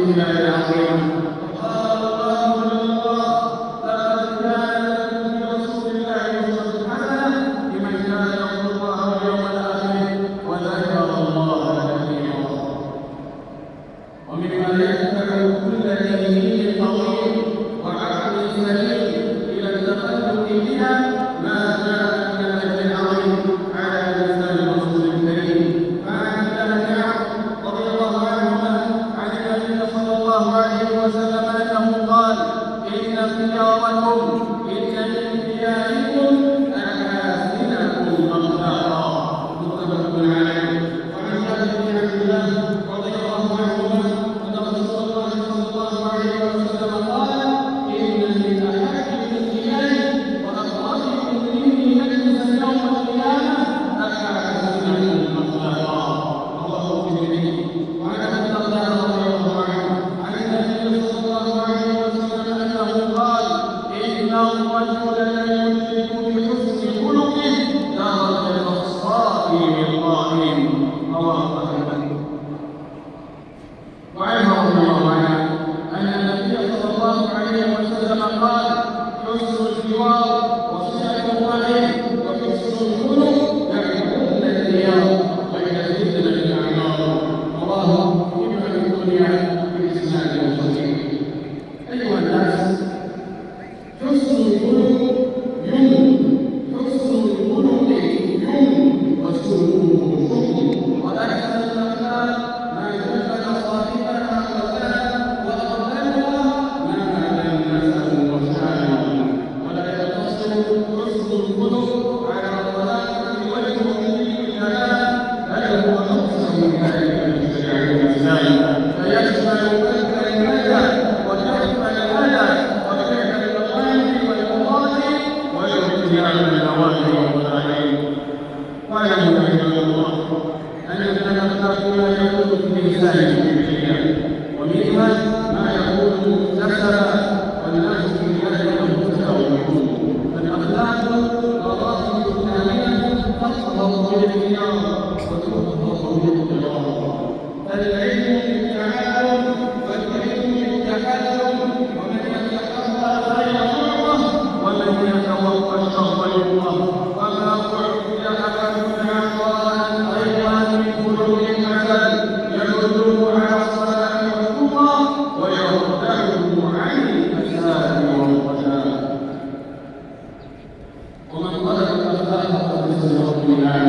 الله العظيم. قال الله جل وعلا: لقد كان لكم في رسول الله أسوة حسنة لمن كان يرجو الله واليوم الآخر وذكر الله كثيرا. ومما يدفع كل تمهيد طويل وعقل سليم إلى التقدم بها ما جاء من الأجر العظيم على لسان الرسول الكريم. فعن ابن كعب رضي الله عنهما عن النبي صلى الله عليه وسلم أنه قال: إن خياركم إن من خياركم أحاسنكم أخلاقا. متفق عليه. وعن جابر بن عبد الله رضي الله عنهما أن رسول الله صلى الله عليه وسلم قال: إن من أحبكم إلي وأقربكم مني مجلسا يوم القيامة أحاسنكم أخلاقا. رواه الترمذي. وعن أبي الدرداء رضي الله عنه عن النبي صلى الله عليه وسلم أنه قال: إن الرجل ليدرك بحسن خلقه درجة الصائم القائم. رواه أحمد. وعنه رضي الله عنه أن النبي صلى الله عليه وسلم قال: حسن الجوار وصلة الرحم وحسن الخلق يعرفون الديار ويزيدن الأعمار. رواه ابن الدنيا بإسناد صحيح. أيها الناس، حسن الخلق يمن، حسن الخلق يمن وسوءه حكم. وأحسن الأخلاق ما جبل صاحبها وزاد وأقلها ما دنسه وشانه. ولا يقتصر حسن الخلق على طلاقة وجه الجلال، بل هو أوسع من ذلك في شريعة الإسلام، فيشمل بذل الندى وكف الأذى وفعل الأوامر والمضاد وارتياح النواهي والمناهي. واعلموا عباد الله أن الأخلاق ما يكون في الإنسان بالكلية، ومنها ما يكون مكتسبا والناس في ذلك متفاوتون. فالأخلاق مراتب كاملة تحفظ بالاختيار وتحفظ بالاضطرار. العلم بالتعلم والعلم بالتحلم، ومن يتقبل خير الله ومن يتوقع الشر يلقاه. وما أعطي أحد عطاء خيرا من خلق حسن يدله على الصلاح والتقى ويردعه عن الفساد والرجاء. ومن طلب الأخلاق فليس يرد منها